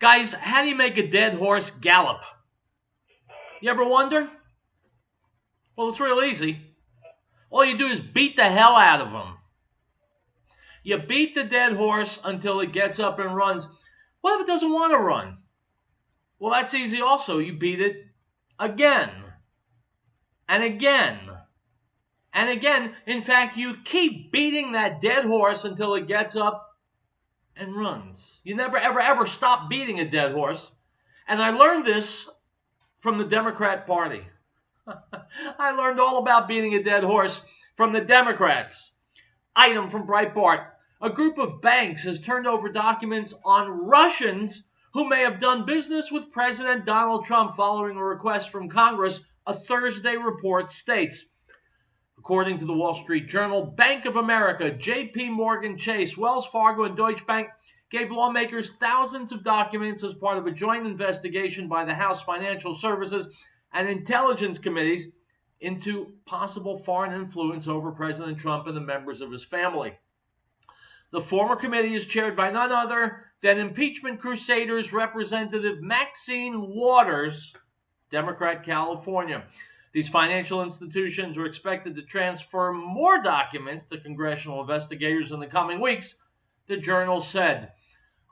Guys, how do you make a dead horse gallop? You ever wonder? Well, it's real easy. All you do is beat the hell out of him. You beat the dead horse until it gets up and runs. What if it doesn't want to run? Well, that's easy also. You beat it again and again and again. In fact, you keep beating that dead horse until it gets up and runs. You never, ever stop beating a dead horse. And I learned this from the Democrat Party. I learned all about beating a dead horse from the Democrats. Item from Breitbart. A group of banks has turned over documents on Russians who may have done business with President Donald Trump following a request from Congress, a Thursday report states. According to the Wall Street Journal, Bank of America, J.P. Morgan Chase, Wells Fargo, and Deutsche Bank gave lawmakers thousands of documents as part of a joint investigation by the House Financial Services and Intelligence Committees into possible foreign influence over President Trump and the members of his family. The former committee is chaired by none other than impeachment crusaders Representative Maxine Waters, Democrat, California. These financial institutions are expected to transfer more documents to congressional investigators in the coming weeks, the Journal said.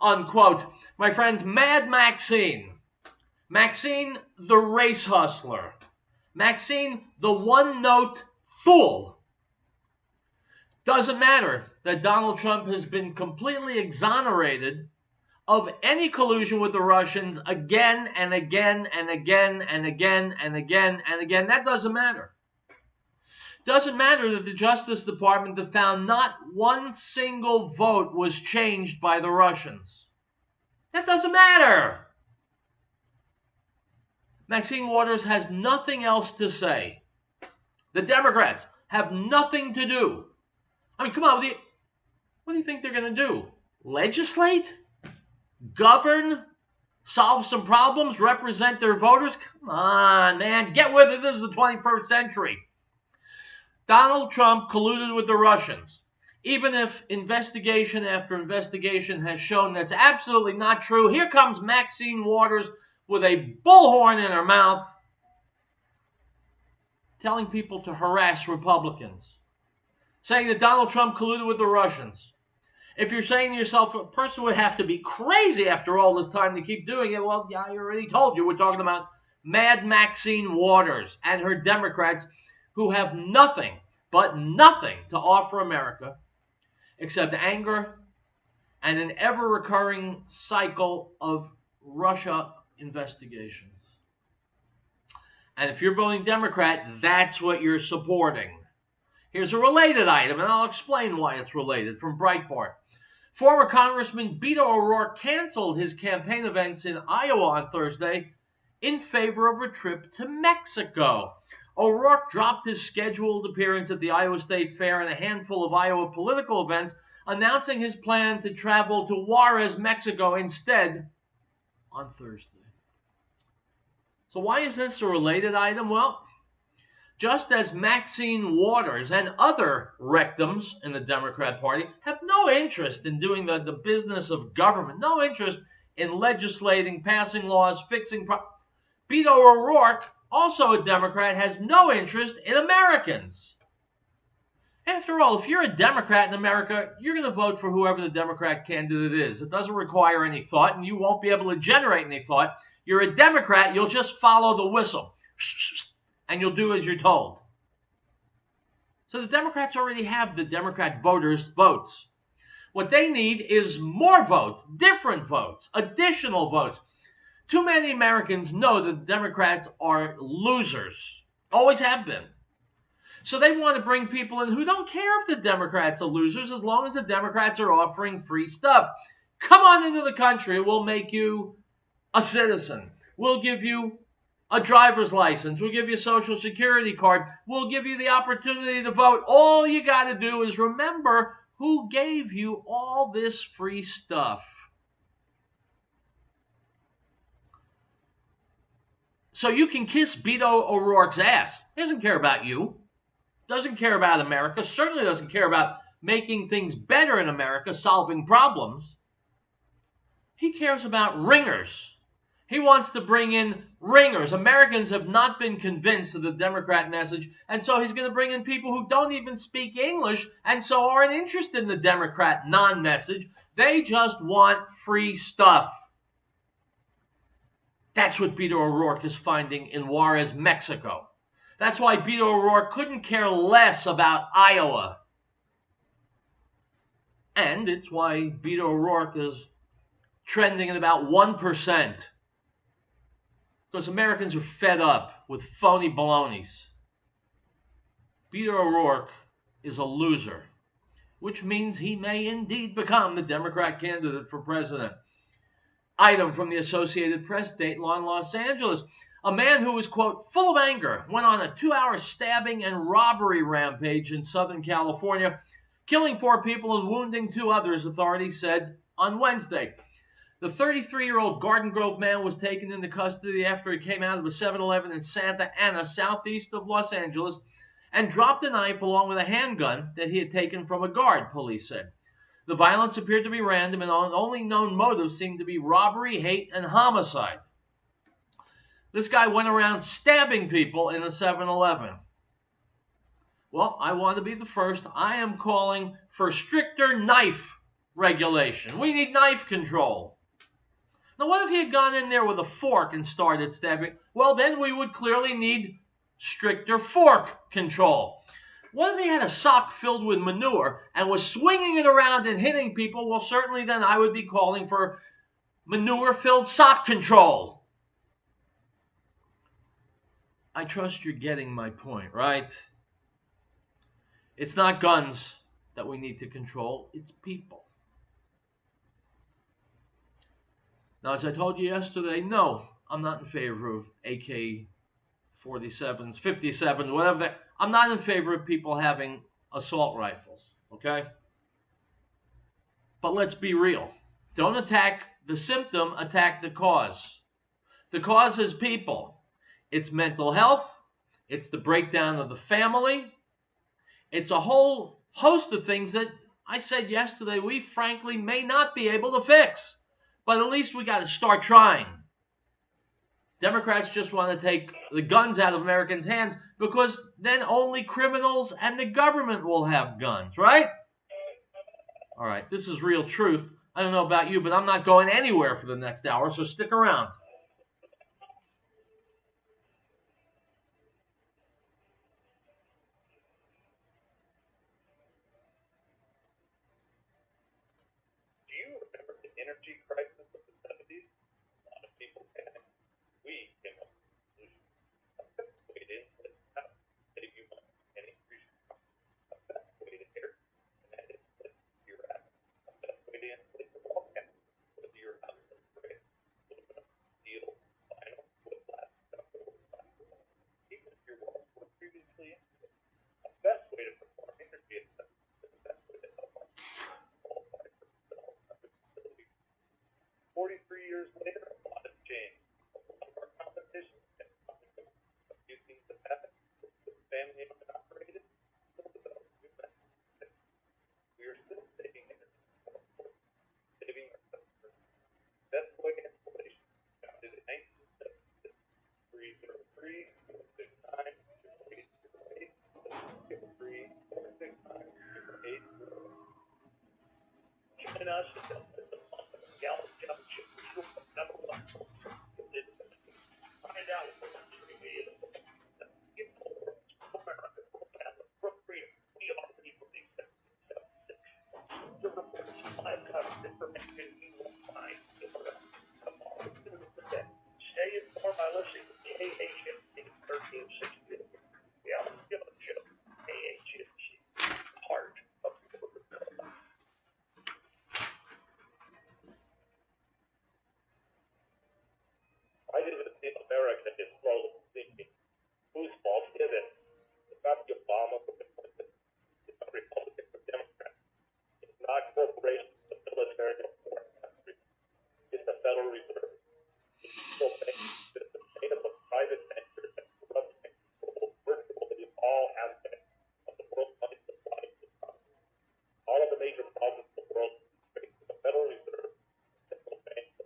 Unquote. My friends, Mad Maxine. Maxine, the race hustler. Maxine, the one-note fool. Doesn't matter that Donald Trump has been completely exonerated of any collusion with the Russians again and again and again and again and again and again. That doesn't matter. Doesn't matter that the Justice Department have found not one single vote was changed by the Russians. That doesn't matter. Maxine Waters has nothing else to say. The Democrats have nothing to do. I mean, come on, what do you think they're going to do? Legislate? Govern? Solve some problems? Represent their voters? Come on, man. Get with it. This is the 21st century. Donald Trump colluded with the Russians. Even if investigation after investigation has shown that's absolutely not true, here comes Maxine Waters with a bullhorn in her mouth telling people to harass Republicans, saying that Donald Trump colluded with the Russians. If you're saying to yourself, a person would have to be crazy after all this time to keep doing it, well, yeah, I already told you. We're talking about Mad Maxine Waters and her Democrats who have nothing but nothing to offer America except anger and an ever-recurring cycle of Russia investigations. And if you're voting Democrat, that's what you're supporting. Here's a related item, and I'll explain why it's related, from Breitbart. Former Congressman Beto O'Rourke canceled his campaign events in Iowa on Thursday in favor of a trip to Mexico. O'Rourke dropped his scheduled appearance at the Iowa State Fair and a handful of Iowa political events, announcing his plan to travel to Juarez, Mexico instead on Thursday. So why is this a related item? Well, just as Maxine Waters and other rectums in the Democrat Party have no interest in doing the business of government, no interest in legislating, passing laws, fixing problems, Beto O'Rourke, also a Democrat, has no interest in Americans. After all, if you're a Democrat in America, you're going to vote for whoever the Democrat candidate is. It doesn't require any thought, and you won't be able to generate any thought. You're a Democrat, you'll just follow the whistle, and you'll do as you're told. So the Democrats already have the Democrat voters' votes. What they need is more votes, different votes, additional votes. Too many Americans know that the Democrats are losers, always have been. So they want to bring people in who don't care if the Democrats are losers as long as the Democrats are offering free stuff. Come on into the country, we'll make you a citizen. We'll give you a driver's license. We'll give you a social security card. We'll give you the opportunity to vote. All you got to do is remember who gave you all this free stuff. So you can kiss Beto O'Rourke's ass. He doesn't care about you. Doesn't care about America. Certainly doesn't care about making things better in America, solving problems. He cares about ringers. He wants to bring in ringers. Americans have not been convinced of the Democrat message, and so he's going to bring in people who don't even speak English and so aren't interested in the Democrat non-message. They just want free stuff. That's what Beto O'Rourke is finding in Juarez, Mexico. That's why Beto O'Rourke couldn't care less about Iowa. And it's why Beto O'Rourke is trending at about 1%. Because Americans are fed up with phony balonies. Beto O'Rourke is a loser, which means he may indeed become the Democrat candidate for president. Item from the Associated Press, Dateline, Los Angeles. A man who was, quote, full of anger went on a 2-hour stabbing and robbery rampage in Southern California, killing 4 people and wounding 2 others, authorities said on Wednesday. The 33-year-old Garden Grove man was taken into custody after he came out of a 7-Eleven in Santa Ana, southeast of Los Angeles, and dropped a knife along with a handgun that he had taken from a guard, police said. The violence appeared to be random, and only known motives seemed to be robbery, hate, and homicide. This guy went around stabbing people in a 7-Eleven. Well, I want to be the first. I am calling for stricter knife regulation. We need knife control. Now, what if he had gone in there with a fork and started stabbing? Well, then we would clearly need stricter fork control. What if he had a sock filled with manure and was swinging it around and hitting people? Well, certainly then I would be calling for manure-filled sock control. I trust you're getting my point, right? It's not guns that we need to control, it's people. Now, as I told you yesterday, no, I'm not in favor of AK-47s, 57, whatever that. I'm not in favor of people having assault rifles, okay? But let's be real. Don't attack the symptom, attack the cause. The cause is people. It's mental health. It's the breakdown of the family. It's a whole host of things that I said yesterday we frankly may not be able to fix. But at least we got to start trying. Democrats just want to take the guns out of Americans' hands because then only criminals and the government will have guns, right? All right, this is Real Truth. I don't know about you, but I'm not going anywhere for the next hour, so stick around. Do you remember the energy crisis of the 70s? A lot of people can. We came up with a solution. A best way to insulate the house, save you money, and increase your profit. A best way to air, and that is split your attic. A best way to insulate the wall panel, whether your house is brick, aluminum, steel, vinyl, wood glass, stucco, or plastic. Even if your walls were previously insulated. A best way to perform energy assessment is the best way to help our qualify for self-funded facilities. 43 years later, a lot has changed. A lot of our competition has come and gone. A few things have happened. The family owned and operated still develop new methods. We are still saving energy more important, saving our customers. Best way installation, founded in 1976. 303-469-0808. 303-469-0808. Join us and don't miss a month of Gallup Championship number 1. Find out what the media is. Give more for America, for freedom. We are people in 1776. The reports, live coverage, information you will find tomorrow as soon as the day. Stay informed by listening to KHMC 1360. The Alex Jones Show, KHMC, part of the corporate America. Why does it seem America is slowly sinking? Whose fault is it? It's not the Obama or the Clinton. It's not Republicans or Democrats. It's not corporations, the military, or foreign countries. It's the Federal Reserve. It's still banking system made up of private bankers and corrupt and control virtually all aspects of the world's money supply and economy. All of the major problems in the world face the Federal Reserve, central banks,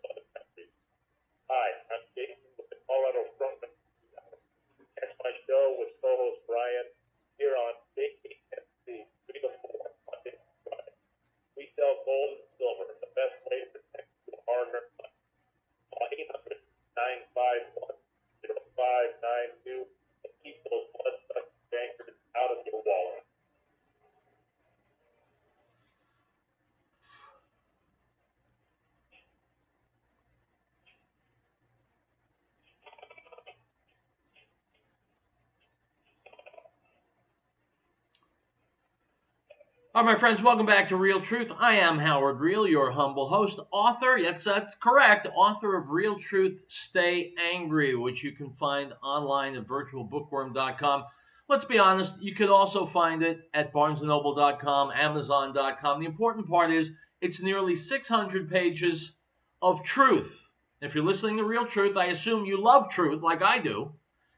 All right, my friends, welcome back to Real Truth. I am Howard Real, your humble host, author, yes, that's correct, author of Real Truth, Stay Angry, which you can find online at virtualbookworm.com. Let's be honest, you could also find it at barnesandnoble.com, amazon.com. The important part is it's nearly 600 pages of truth. If you're listening to Real Truth, I assume you love truth like I do,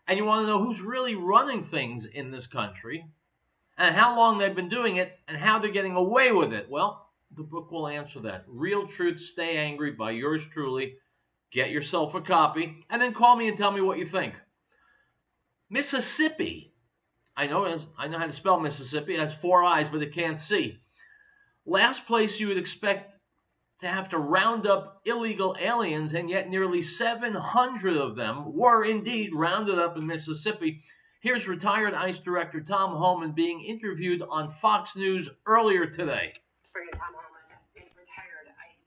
and you want to know who's really running things in this country, and how long they've been doing it, and how they're getting away with it. Well, the book will answer that. Real Truth, Stay Angry by yours truly. Get yourself a copy, and then call me and tell me what you think. Mississippi. I know how to spell Mississippi. It has 4 eyes, but it can't see. Last place you would expect to have to round up illegal aliens, and yet nearly 700 of them were indeed rounded up in Mississippi. Here's retired ICE Director Tom Homan being interviewed on Fox News earlier today. Bring Tom Homan, a retired ICE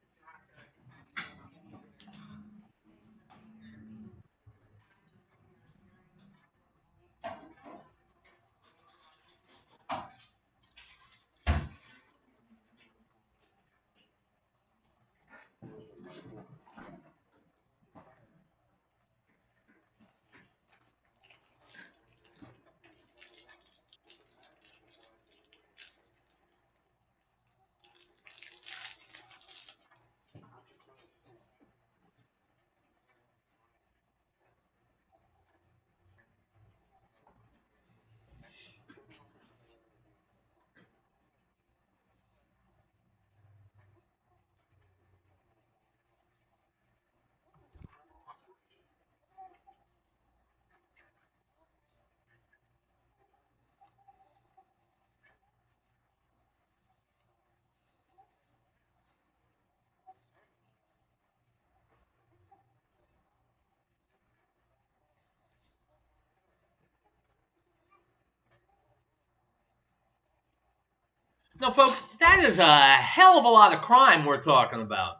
Now, folks, that is a hell of a lot of crime we're talking about.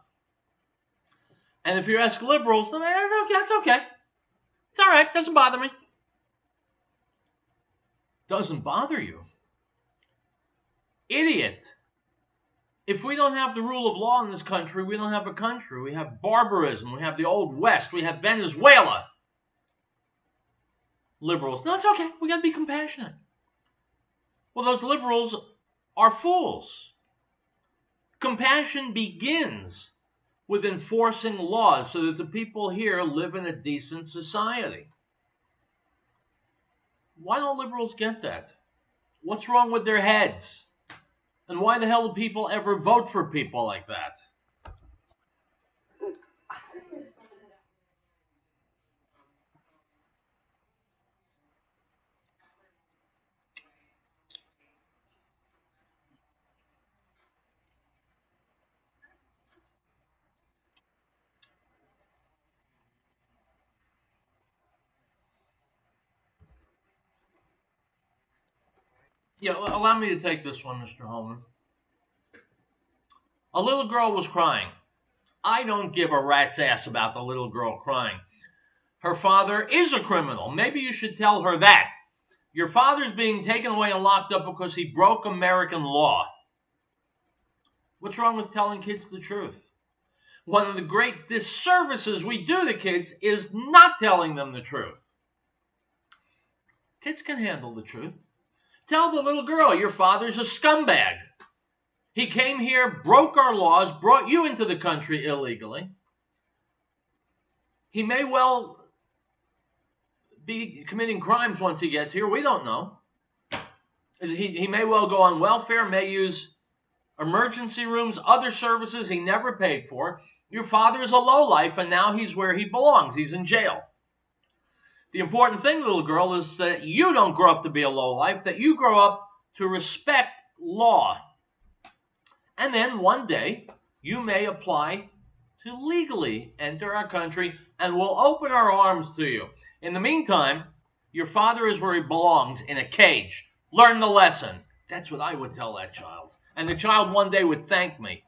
And if you ask liberals, that's okay. It's all right. Doesn't bother me. Doesn't bother you? Idiot. If we don't have the rule of law in this country, we don't have a country. We have barbarism. We have the Old West. We have Venezuela. Liberals, no, it's okay. We got to be compassionate. Well, those liberals are fools. Compassion begins with enforcing laws so that the people here live in a decent society. Why don't liberals get that? What's wrong with their heads? And why the hell do people ever vote for people like that? Yeah, allow me to take this one, Mr. Holman. A little girl was crying. I don't give a rat's ass about the little girl crying. Her father is a criminal. Maybe you should tell her that. Your father's being taken away and locked up because he broke American law. What's wrong with telling kids the truth? One of the great disservices we do to kids is not telling them the truth. Kids can handle the truth. Tell the little girl, your father's a scumbag. He came here, broke our laws, brought you into the country illegally. He may well be committing crimes once he gets here. We don't know. He may well go on welfare, may use emergency rooms, other services he never paid for. Your father is a lowlife, and now he's where he belongs. He's in jail. The important thing, little girl, is that you don't grow up to be a lowlife, that you grow up to respect law. And then one day, you may apply to legally enter our country, and we'll open our arms to you. In the meantime, your father is where he belongs, in a cage. Learn the lesson. That's what I would tell that child. And the child one day would thank me.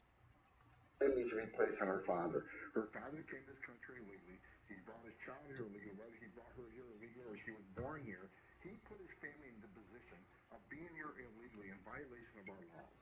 It needs to be placed on her father. Her father came to this country illegally. He brought his child here illegally, whether he brought her here illegally or she was born here. He put his family in the position of being here illegally in violation of our laws.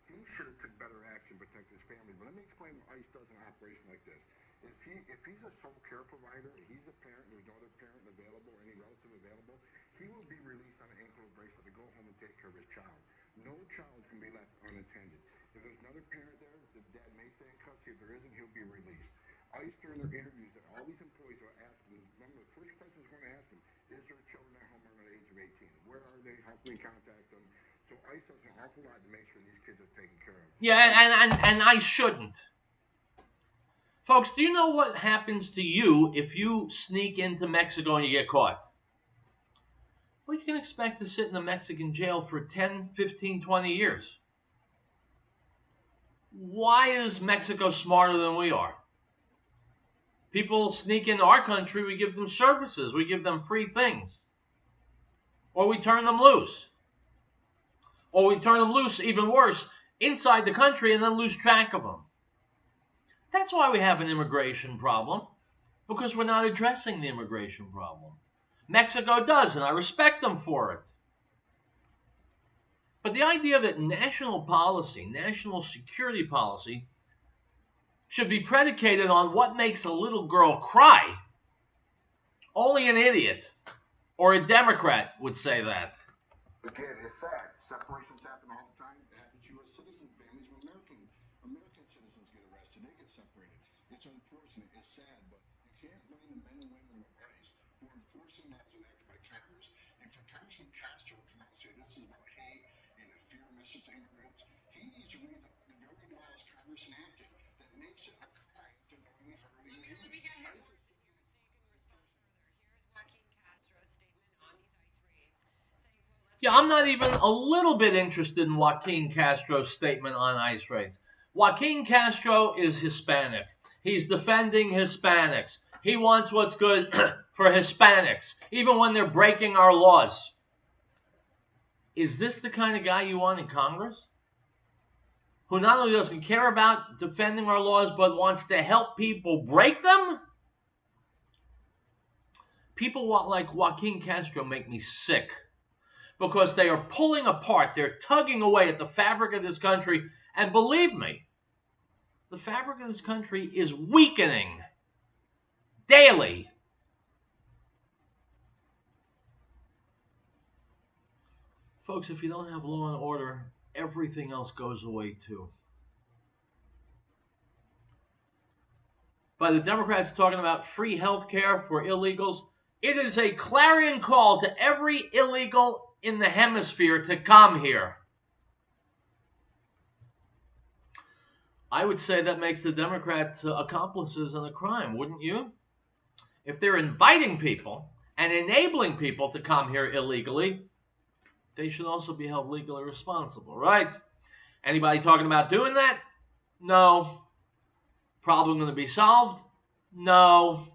he should have took better action to protect his family. But let me explain why ICE does an operation like this. If he's a sole care provider, he's a parent, there's no other parent available, any relative available, he will be released on an ankle bracelet to go home and take care of his child. No child can be left unattended. If there's another parent there, the dad may stay in custody. If there isn't, he'll be released. ICE during their interviews, all these employees are asking, remember the first question is going to ask them, is there children at home under the age of 18? Where are they? How can we contact them? So ICE does an awful lot to make sure these kids are taken care of. Yeah, and I shouldn't. Folks, do you know what happens to you if you sneak into Mexico and you get caught? Well, you can expect to sit in a Mexican jail for 10, 15, 20 years. Why is Mexico smarter than we are? People sneak into our country, we give them services, we give them free things. Or we turn them loose. Or we turn them loose, even worse, inside the country and then lose track of them. That's why we have an immigration problem, because we're not addressing the immigration problem. Mexico does, and I respect them for it. But the idea that national policy, national security policy, should be predicated on what makes a little girl cry, only an idiot or a Democrat would say that. Again, it's sad. Separations happen all the time. It happens to U.S. citizen families when American citizens get arrested. They get separated. It's unfortunate. It's sad, but you can't blame the men and women of ICE who are enforcing laws enacted by Congress. And for Congressman Castro to come out and say this is about hate and the fear message to immigrants, he needs to read the very laws Congress enacted that makes it a crime to knowingly hurt an Let me immigrant. get his so you can respond further. Here's Joaquin Castro's statement on these ICE raids, saying, quote, Yeah, I'm not even a little bit interested in Joaquin Castro's statement on ICE raids. Joaquin Castro is Hispanic. He's defending Hispanics. He wants what's good for Hispanics, even when they're breaking our laws. Is this the kind of guy you want in Congress? Who not only doesn't care about defending our laws, but wants to help people break them? People like Joaquin Castro make me sick, because they are pulling apart, they're tugging away at the fabric of this country, and believe me, the fabric of this country is weakening daily. Folks, if you don't have law and order, everything else goes away too. By the Democrats talking about free health care for illegals, it is a clarion call to every illegal in the hemisphere to come here. I would say that makes the Democrats accomplices in a crime, wouldn't you? If they're inviting people and enabling people to come here illegally, they should also be held legally responsible, right? Anybody talking about doing that? No. Problem going to be solved? No.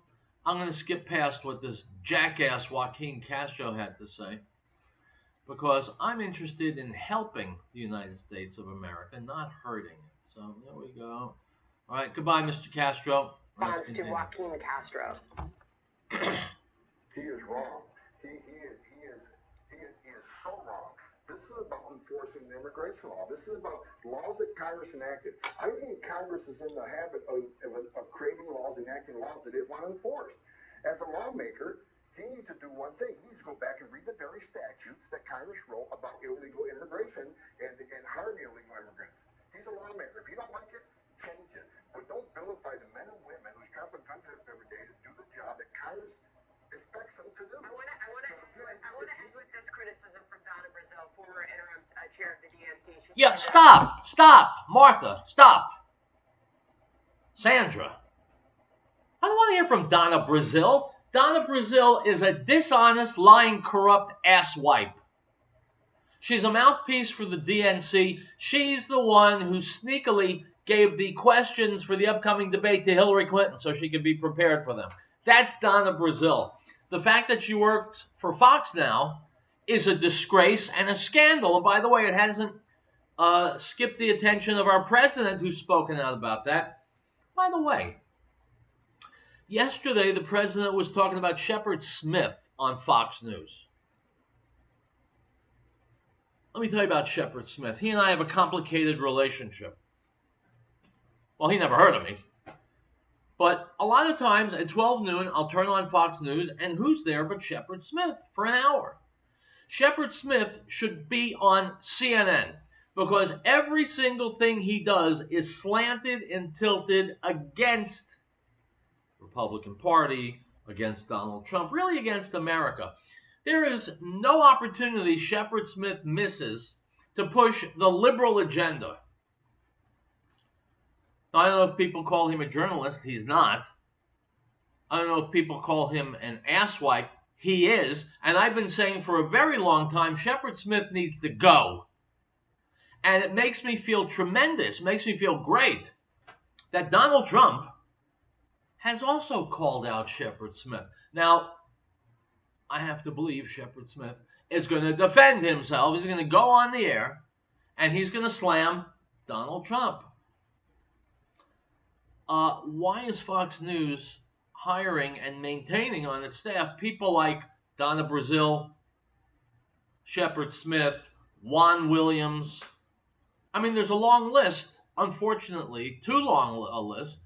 I'm going to skip past what this jackass Joaquin Castro had to say, because I'm interested in helping the United States of America, not hurting it. So there we go. All right, goodbye, Mr. Castro. response to Joaquin Castro. He is wrong. He is so wrong. This is about enforcing the immigration law. This is about laws that Congress enacted. I think Congress is in the habit of creating laws, enacting laws that it want to enforce. As a lawmaker, he needs to do one thing. He needs to go back and read the very statutes that Congress wrote about illegal immigration and harming illegal immigrants. He's a lawmaker. If you don't like it, change it. But don't vilify the men and women who travel the country every day to do the job that Congress expects them to do. I want to end with this criticism from Donna Brazil, former interim chair of the DNC. Yeah, stop, Martha, stop. Sandra. I don't want to hear from Donna Brazil. Donna Brazil is a dishonest, lying, corrupt asswipe. She's a mouthpiece for the DNC. She's the one who sneakily gave the questions for the upcoming debate to Hillary Clinton so she could be prepared for them. That's Donna Brazil. The fact that she works for Fox now is a disgrace and a scandal. And by the way, it hasn't skipped the attention of our president, who's spoken out about that. By the way, yesterday the president was talking about Shepard Smith on Fox News. Let me tell you about Shepard Smith. He and I have a complicated relationship. Well, he never heard of me. But a lot of times at 12 noon, I'll turn on Fox News, and who's there but Shepard Smith for an hour? Shepard Smith should be on CNN because every single thing he does is slanted and tilted against the Republican Party, against Donald Trump, really against America. There is no opportunity Shepard Smith misses to push the liberal agenda. Now, I don't know if people call him a journalist. He's not. I don't know if people call him an asswipe. He is. And I've been saying for a very long time, Shepard Smith needs to go. And it makes me feel tremendous, makes me feel great that Donald Trump has also called out Shepard Smith. Now, I have to believe Shepard Smith is going to defend himself. He's going to go on the air and he's going to slam Donald Trump. Why is Fox News hiring and maintaining on its staff people like Donna Brazile, Shepard Smith, Juan Williams? I mean, there's a long list, unfortunately, too long a list,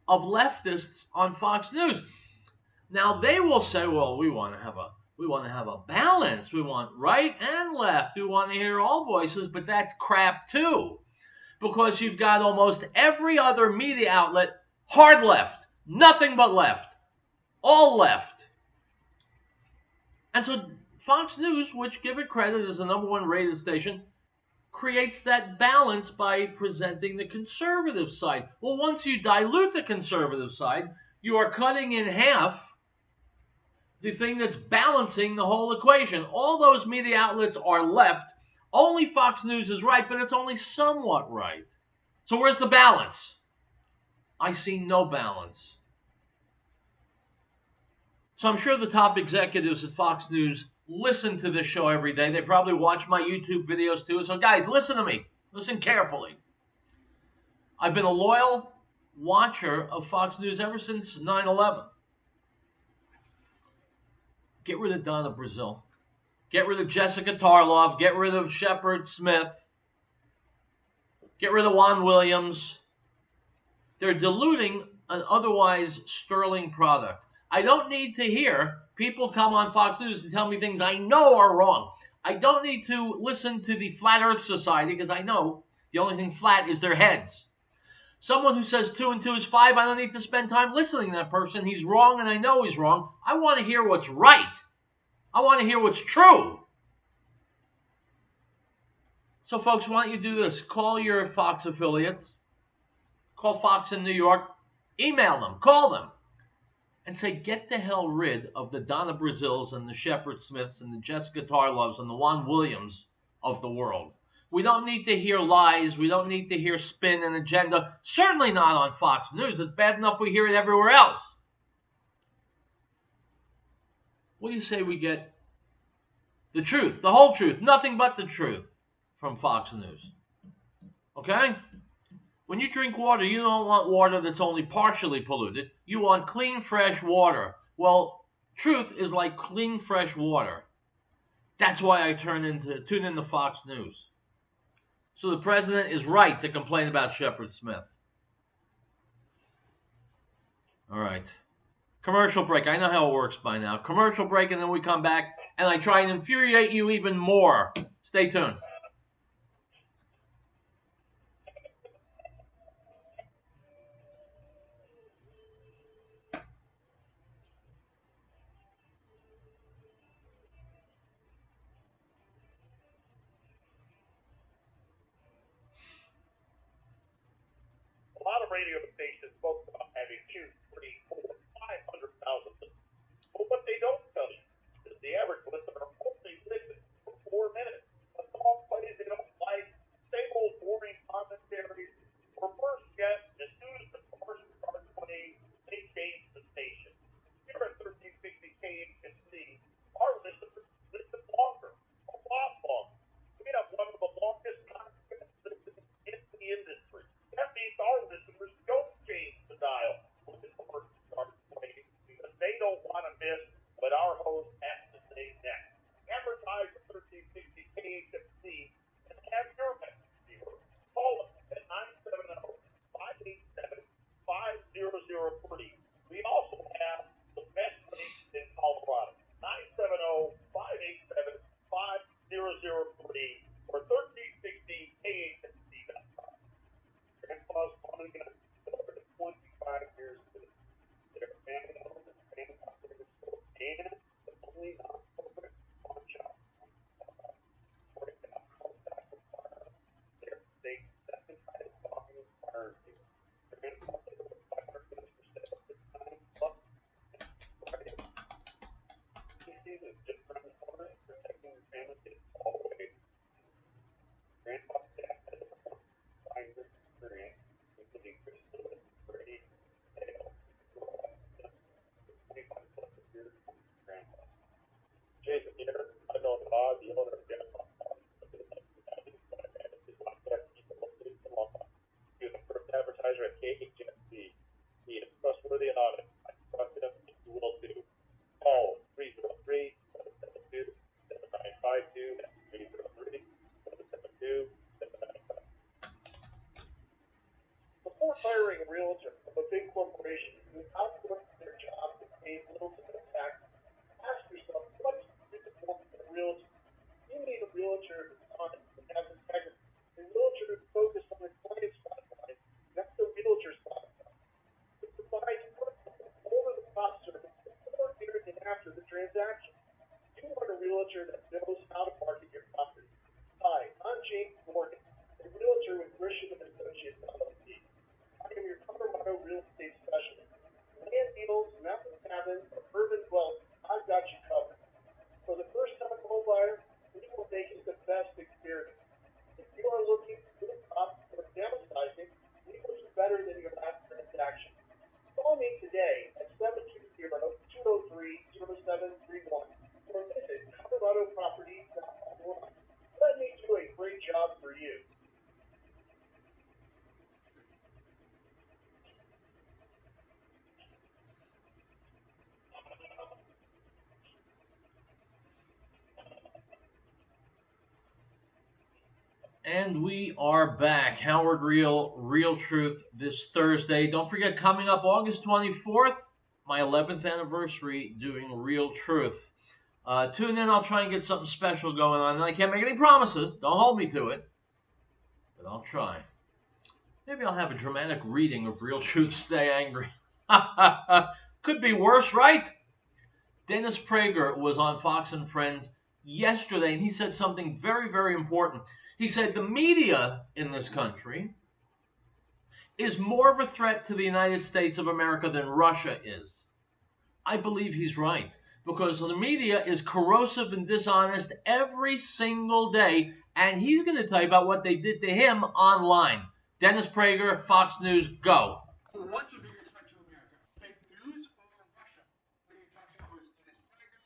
of leftists on Fox News. Now they will say, well, we want to have a balance. We want right and left. We want to hear all voices, but that's crap too. Because you've got almost every other media outlet hard left, nothing but left, all left. And so Fox News, which, give it credit, is the #1 rated station, creates that balance by presenting the conservative side. Well, once you dilute the conservative side, you are cutting in half the thing that's balancing the whole equation. All those media outlets are left. Only Fox News is right, but it's only somewhat right. So where's the balance? I see no balance. So I'm sure the top executives at Fox News listen to this show every day. They probably watch my YouTube videos too. So guys, listen to me. Listen carefully. I've been a loyal watcher of Fox News ever since 9/11. Get rid of Donna Brazile. Get rid of Jessica Tarlov. Get rid of Shepard Smith. Get rid of Juan Williams. They're diluting an otherwise sterling product. I don't need to hear people come on Fox News and tell me things I know are wrong. I don't need to listen to the Flat Earth Society because I know the only thing flat is their heads. Someone who says 2 and 2 is 5, I don't need to spend time listening to that person. He's wrong and I know he's wrong. I want to hear what's right. I want to hear what's true. So folks, why don't you do this? Call your Fox affiliates. Call Fox in New York. Email them. Call them. And say, get the hell rid of the Donna Braziles and the Shepard Smiths and the Jessica Tarlovs and the Juan Williams of the world. We don't need to hear lies. We don't need to hear spin and agenda. Certainly not on Fox News. It's bad enough we hear it everywhere else. What do you say we get the truth, the whole truth, nothing but the truth from Fox News? Okay? When you drink water, you don't want water that's only partially polluted. You want clean, fresh water. Well, truth is like clean, fresh water. That's why I tune into Fox News. So the president is right to complain about Shepard Smith. All right. Commercial break. I know how it works by now. Commercial break, and then we come back, and I try and infuriate you even more. Stay tuned. A lot of radio stations spoke about having 2, 3, 4, 500,000 listeners. But what they don't tell you is the average listener only listens for 4 minutes. A song plays they don't like, same old boring commentaries, or worse yet, as soon as the chorus starts playing, they change the station. Here at 1360 KHNC, our listeners listen longer, a lot longer. We have one of the longest contracts in the industry. That means our listeners don't change the dial when We also have the best rates in Colorado. 970-587-5003 or 1360AHC.com. Grandpa's Plumbing and over 25 years with their family owned and family operated store and the only non-corporate pawn shop. Their state second highest volume fire deal. Grandpa did over 500 units for sale at this time, plus Friday. Season is just around the corner, protecting your family is always. Grandpa staff has over 5 years experience, including Crystal, Brady, Dale, Roy, 25 plus years of Grandpa. Jason here, I know Todd, the owner of Grandpa. He was the first advertiser at KHSC. He is trustworthy and honest. I trust him, and you will too. Call 303-772-7952. That's 303-772-7952. Before hiring a realtor from a big corporation who outworks their job and pays little to no tax, ask yourself what's important in a realtor. You need a realtor who's honest and has integrity. A realtor who's focused on the client's bottom line. That's the realtor's bottom line. It provides personal, over-the-top service before, during, and after the transaction. You want a realtor that knows how to market your property. Hi, I'm James Morgan, a realtor with Grisham and Associates LLC. I am your Colorado real estate specialist. Land deals, mountain cabins, or urban dwellings, I've got you covered. For the first-time home buyer, we will make it the best experience. If you are looking to move up or downsizing, we will do better than your last transaction. Call me today at 720-203-0731 or visit coloradoproperties.online. Let me do a great job for you. And we are back. Howard Real, Real Truth this Thursday. Don't forget, coming up August 24th, my 11th anniversary doing Real Truth. Tune in. I'll try and get something special going on. And I can't make any promises. Don't hold me to it. But I'll try. Maybe I'll have a dramatic reading of Real Truth Stay Angry. Could be worse, right? Dennis Prager was on Fox and Friends yesterday, and he said something very, very important. He said the media in this country is more of a threat to the United States of America than Russia is. I believe he's right, because the media is corrosive and dishonest every single day, and he's going to tell you about what they did to him online. Dennis Prager, Fox News, go. What's the biggest threat to America? Fake news or Russia? What are you talking about? Is Prager?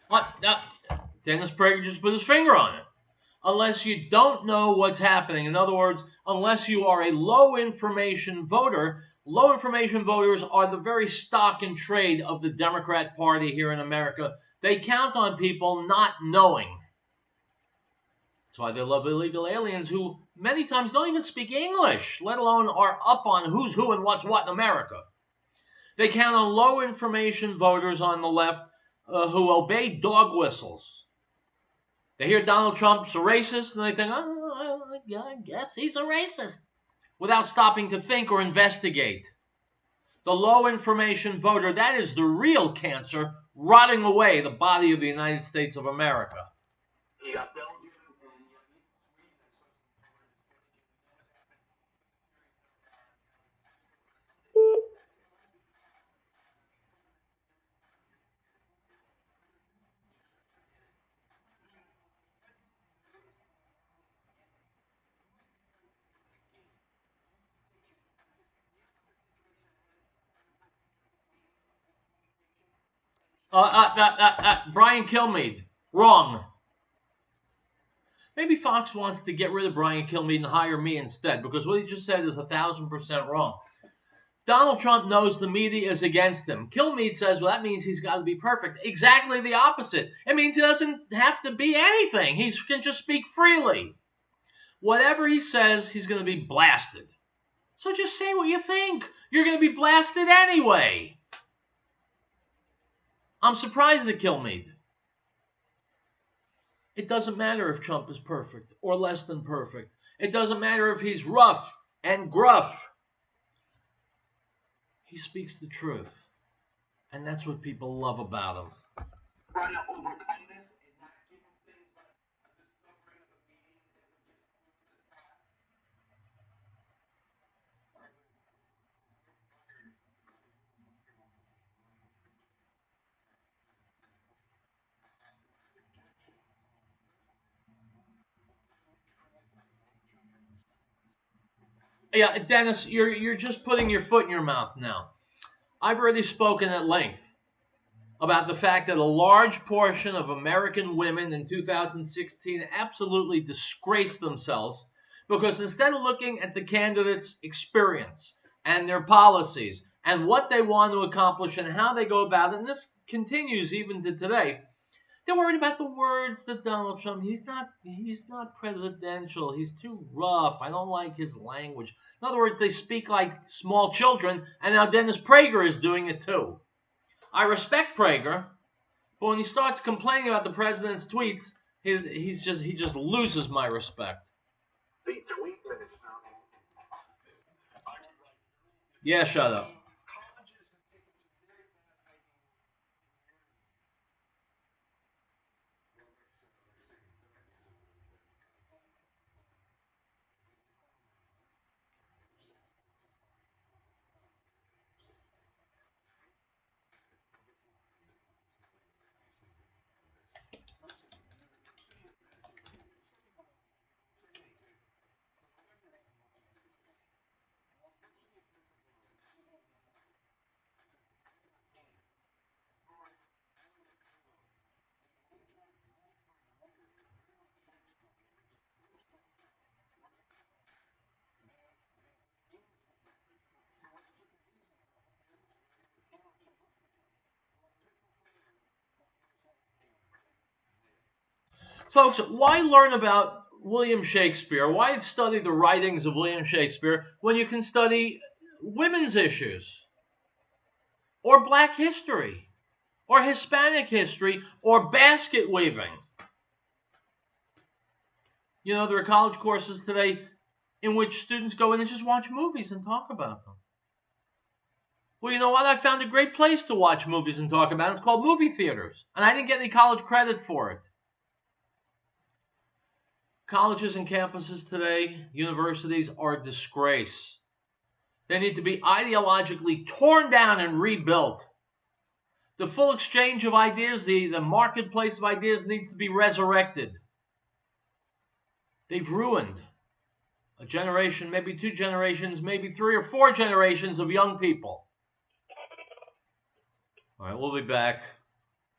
What? Dennis Prager just put his finger on it. Unless you don't know what's happening. In other words, unless you are a low information voter, low information voters are the very stock and trade of the Democrat Party here in America. They count on people not knowing. That's why they love illegal aliens who many times don't even speak English, let alone are up on who's who and what's what in America. They count on low information voters on the left who obey dog whistles. They hear Donald Trump's a racist, and they think, oh, I guess he's a racist, without stopping to think or investigate. The low information voter, that is the real cancer rotting away the body of the United States of America. Brian Kilmeade, wrong. Maybe Fox wants to get rid of Brian Kilmeade and hire me instead, because what he just said is 1,000% wrong. Donald Trump knows the media is against him. Kilmeade says, well, that means he's got to be perfect. Exactly the opposite. It means he doesn't have to be anything. He can just speak freely. Whatever he says, he's going to be blasted. So just say what you think. You're going to be blasted anyway. I'm surprised at Kilmeade. It doesn't matter if Trump is perfect or less than perfect. It doesn't matter if he's rough and gruff. He speaks the truth. And that's what people love about him. Trying to overcome this and not give them things like a discovery of a meeting that would just Yeah, Dennis, you're just putting your foot in your mouth now. I've already spoken at length about the fact that a large portion of American women in 2016 absolutely disgraced themselves because instead of looking at the candidates' experience and their policies and what they want to accomplish and how they go about it, and this continues even to today, they're worried about the words that Donald Trump, he's not presidential. He's too rough. I don't like his language. In other words, they speak like small children, and now Dennis Prager is doing it too. I respect Prager, but when he starts complaining about the president's tweets, he just loses my respect. The tweet minister. Yeah, shut up. colleges have taken some very bad ideas. Folks, why learn about William Shakespeare? Why study the writings of William Shakespeare when you can study women's issues or black history or Hispanic history or basket weaving? You know, there are college courses today in which students go in and just watch movies and talk about them. Well, you know what? I found a great place to watch movies and talk about it. It's called movie theaters. And I didn't get any college credit for it. Colleges and campuses today, universities, are a disgrace. They need to be ideologically torn down and rebuilt. The full exchange of ideas, the marketplace of ideas needs to be resurrected. They've ruined a generation, maybe 2 generations, maybe 3 or 4 generations of young people. All right, we'll be back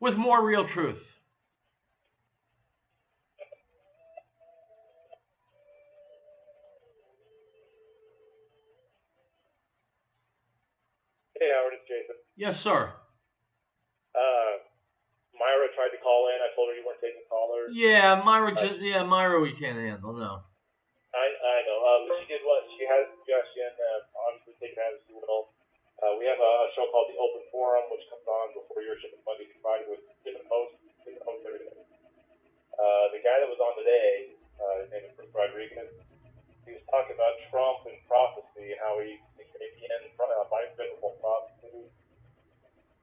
with more real truth. Hey, Howard, it's Jason. Yes, sir. Myra tried to call in. I told her you weren't taking callers. Yeah, Myra, we can't handle. No. I know. But she did what? She had a suggestion. Obviously, take it as you will. We have a show called The Open Forum, which comes on before your shipping Monday through Friday with different hosts. Everything. The guy that was on today, his name is Chris Rodriguez. He was talking about Trump and prophecy and how he thinks at the end Biden's biblical prophecy.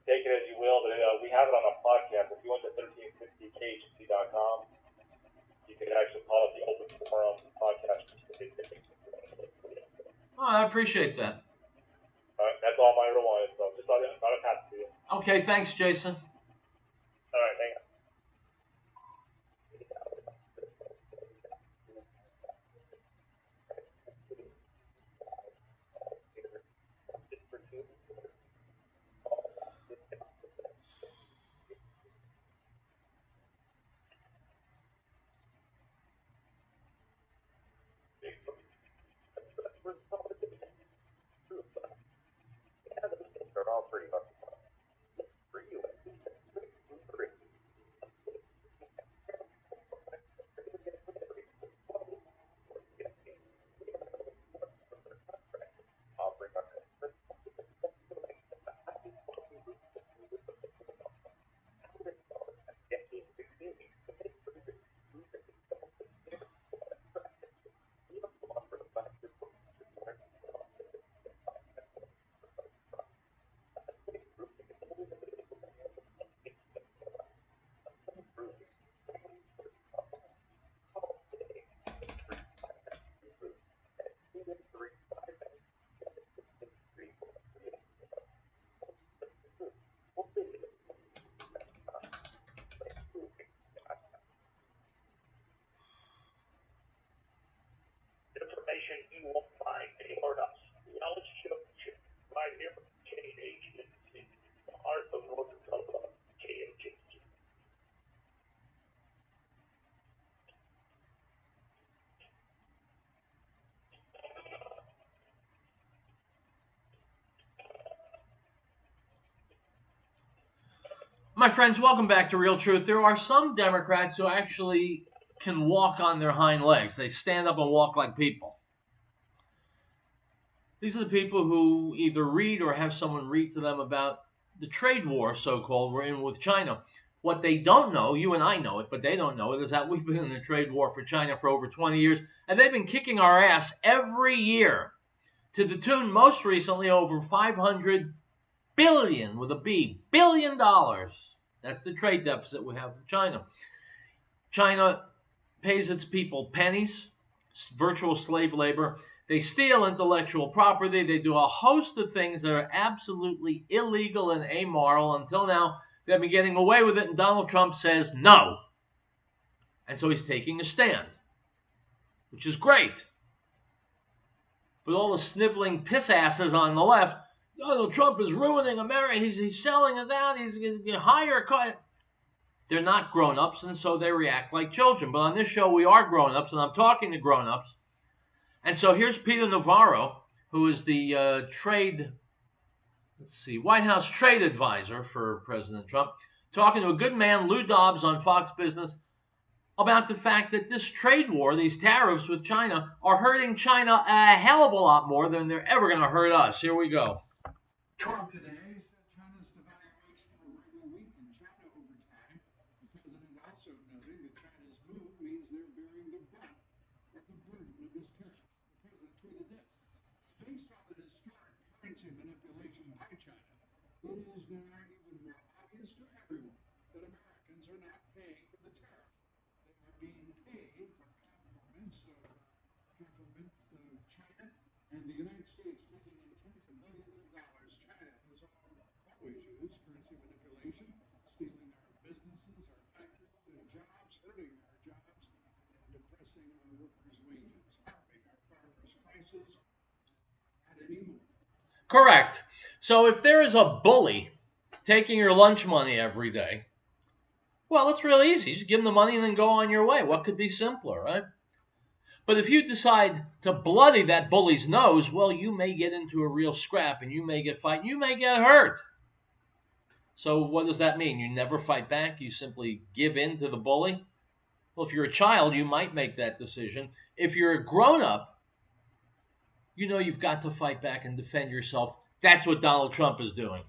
Take it as you will, but we have it on a podcast. If you went to 1360khc.com, you could actually call it the Open Forum podcast. Oh, I appreciate that. All right, that's all Myra wanted, so just thought I'd pass it to you. Okay, thanks, Jason. All right, hang on. They're all pretty much for you. Information you won't find anywhere else. Knowledge shows right here from KHNC, the heart of North Dakota, KHNC. My friends, welcome back to Real Truth. There are some Democrats who actually can walk on their hind legs. They stand up and walk like people. These are the people who either read or have someone read to them about the trade war, so-called, we're in with China. What they don't know, you and I know it, but they don't know it, is that we've been in a trade war for China for over 20 years, and they've been kicking our ass every year to the tune, most recently, over $500 billion, with a B, $billion. That's the trade deficit we have with China. China pays its people pennies, virtual slave labor. They steal intellectual property. They do a host of things that are absolutely illegal and amoral. Until now, they've been getting away with it, and Donald Trump says no. And so he's taking a stand, which is great. But all the sniveling piss asses on the left, Donald Trump is ruining America. He's selling us out. He's going to hire cut. They're not grown-ups, and so they react like children. But on this show, we are grown-ups, and I'm talking to grown-ups. And so here's Peter Navarro, who is the White House trade advisor for President Trump, talking to a good man, Lou Dobbs, on Fox Business about the fact that this trade war, these tariffs with China, are hurting China a hell of a lot more than they're ever going to hurt us. Here we go. Trump today said China's devaluation will greatly weaken China over time. The president also noted that China's move means they're bearing the brunt of the burden of this tariff. The president tweeted this: based on the historic currency manipulation by China, it is now even more obvious to everyone that Americans are not paying for the tariff. They are being paid for compliments of China and the United States taking in tens of millions of dollars. China has always used currency manipulation, stealing our businesses, our factories, and jobs, hurting our jobs, and depressing our workers' wages, harming our farmers' prices, not anymore. Correct. So if there is a bully taking your lunch money every day, well, it's really easy. Just give them the money and then go on your way. What could be simpler, right? But if you decide to bloody that bully's nose, well, you may get into a real scrap and you may get fight. You may get hurt. So what does that mean? You never fight back? You simply give in to the bully? Well, if you're a child, you might make that decision. If you're a grown-up, you know you've got to fight back and defend yourself. That's what Donald Trump is doing.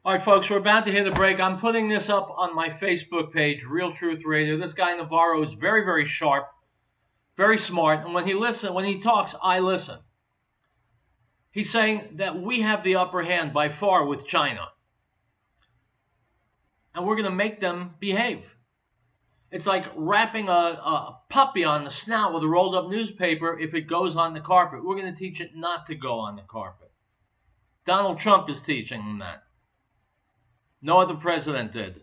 All right, folks, we're about to hit a break. I'm putting this up on my Facebook page, Real Truth Radio. This guy Navarro is very, very sharp, very smart, and when he talks, I listen. He's saying that we have the upper hand by far with China, and we're going to make them behave. It's like wrapping a puppy on the snout with a rolled up newspaper if it goes on the carpet. We're going to teach it not to go on the carpet. Donald Trump is teaching them that. No other president did.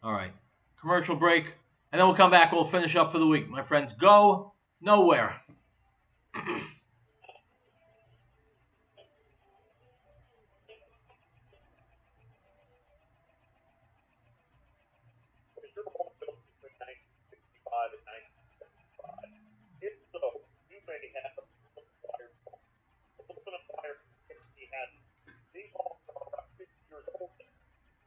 All right. Commercial break, and then we'll come back. We'll finish up for the week. My friends, go nowhere. Your home built between 1965 and 1975. If so, you may have a fire home. Open a fire he had. These homes are about 50 years old.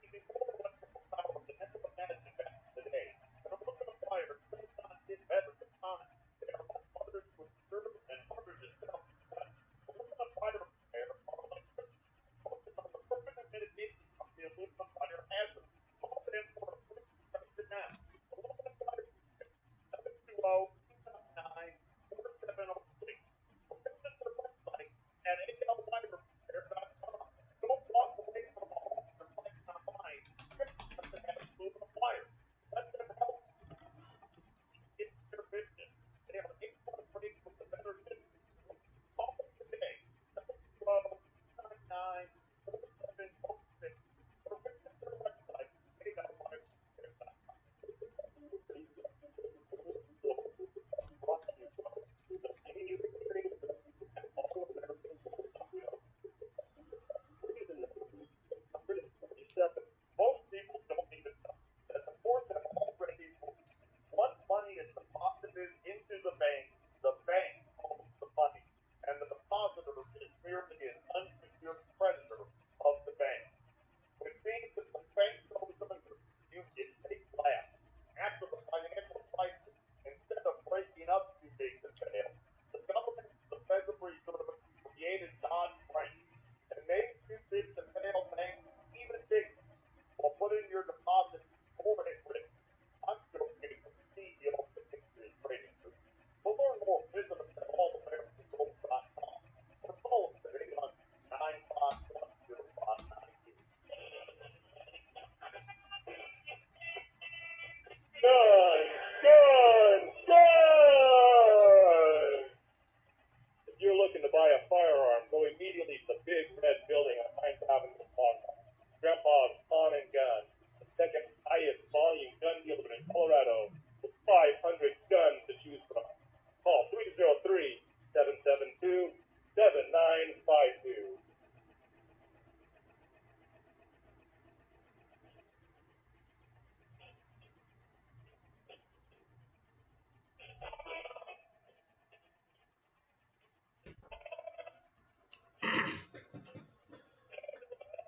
Even more electrical power than ever imagined back in the day. And a look at a fire does not get better with time. They are all harder to observe and harder to sell. But a look at a fire repair are like focus on the permanent mitigation of the aluminum fire hazard. Call them for a free trusted now. Aluminum fire repair 720-299-4703. Or visit their website at ALFireRepair.com. Don't walk away from a home or place online just because it has aluminum fire. Let them help you. It's their business. They are able to bring with the better business. Call them today. 720-299-4706. Or visit their website, ALFireRepair.com. Most people don't even know that the courts have already ruled. Once money is deposited into the bank owns the money, and the depositor is merely an unsecured creditor of the bank. Which means that the bank goes under, you get paid last. After the financial crisis, instead of breaking up too big to fail, the government, the Federal Reserve, created Dodd-Frank and made too big to fail banks even bigger while putting your deposits more at risk. I'm still getting the CEO of the Patriot Trading Group. To learn more, visit us at allamericangold.com or call us today on 951-0592. Done! If you're looking to buy a firearm, go immediately to the big red building on 9th Avenue in Longmont. Grandpa's Pawn and Gun, the second highest volume gun dealer in Colorado, with 500 guns to choose from. Call 303-772-7952.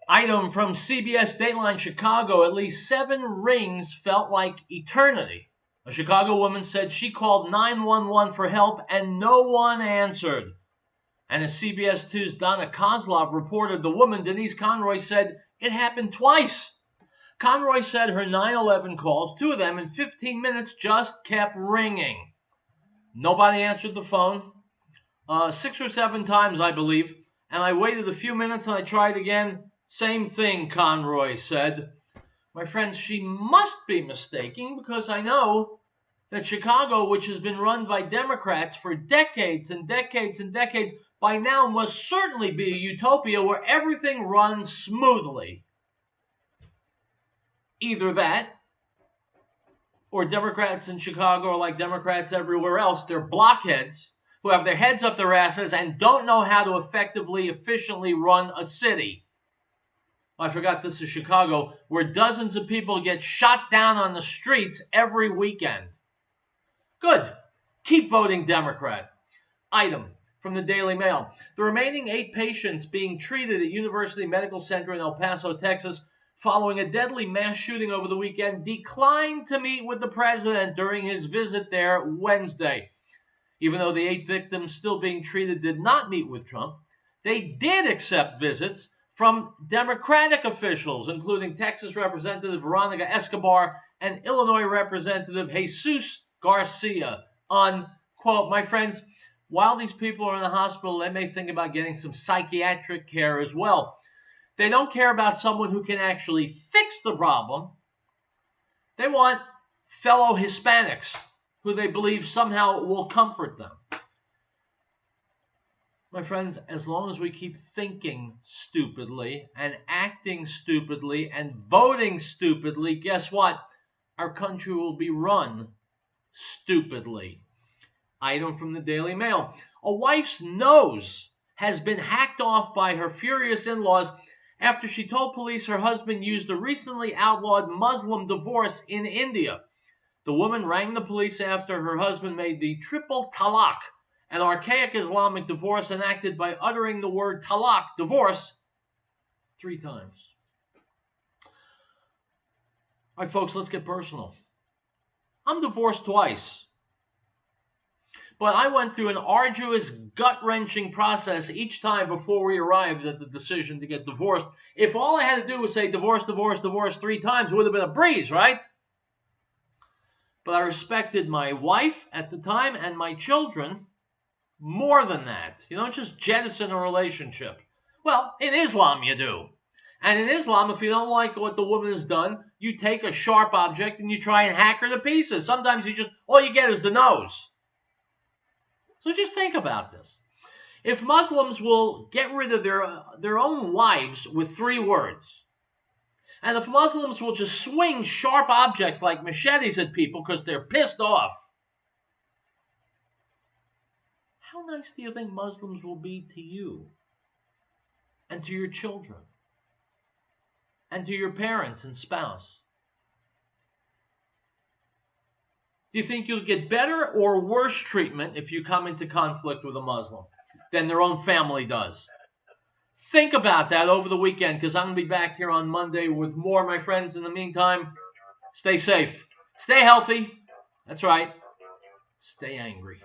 Item from CBS Dateline Chicago, at least 7 rings felt like eternity. A Chicago woman said she called 911 for help and no one answered. And as CBS 2's Donna Kozlov reported, the woman, Denise Conroy, said it happened twice. Conroy said her 911 calls, 2 of them in 15 minutes, just kept ringing. Nobody answered the phone. 6 or 7 times, I believe. And I waited a few minutes and I tried again. Same thing, Conroy said. My friends, she must be mistaken because I know that Chicago, which has been run by Democrats for decades and decades and decades, by now must certainly be a utopia where everything runs smoothly. Either that, or Democrats in Chicago are like Democrats everywhere else. They're blockheads who have their heads up their asses and don't know how to effectively, efficiently run a city. I forgot this is Chicago, where dozens of people get shot down on the streets every weekend. Good. Keep voting Democrat. Item from the Daily Mail. The remaining 8 patients being treated at University Medical Center in El Paso, Texas, following a deadly mass shooting over the weekend, declined to meet with the president during his visit there Wednesday. Even though the 8 victims still being treated did not meet with Trump, they did accept visits from Democratic officials, including Texas Representative Veronica Escobar and Illinois Representative Jesus Garcia. Unquote. My friends, while these people are in the hospital, they may think about getting some psychiatric care as well. They don't care about someone who can actually fix the problem. They want fellow Hispanics who they believe somehow will comfort them. My friends, as long as we keep thinking stupidly and acting stupidly and voting stupidly, guess what? our country will be run stupidly. Item from the Daily Mail. A wife's nose has been hacked off by her furious in-laws after she told police her husband used a recently outlawed Muslim divorce in India. The woman rang the police after her husband made the triple talaq, an archaic Islamic divorce enacted by uttering the word talaq, divorce, 3 times. All right, folks, let's get personal. I'm divorced twice. But I went through an arduous, gut-wrenching process each time before we arrived at the decision to get divorced. If all I had to do was say divorce, divorce, divorce 3 times, it would have been a breeze, right? But I respected my wife at the time and my children more than that. You don't just jettison a relationship. Well, in Islam you do. And in Islam, if you don't like what the woman has done, you take a sharp object and you try and hack her to pieces. Sometimes all you get is the nose. So just think about this. If Muslims will get rid of their own wives with 3 words, and if Muslims will just swing sharp objects like machetes at people because they're pissed off, how nice do you think Muslims will be to you and to your children and to your parents and spouse? Do you think you'll get better or worse treatment if you come into conflict with a Muslim than their own family does? Think about that over the weekend, because I'm going to be back here on Monday with more, my friends. In the meantime, stay safe. Stay healthy. That's right. Stay angry.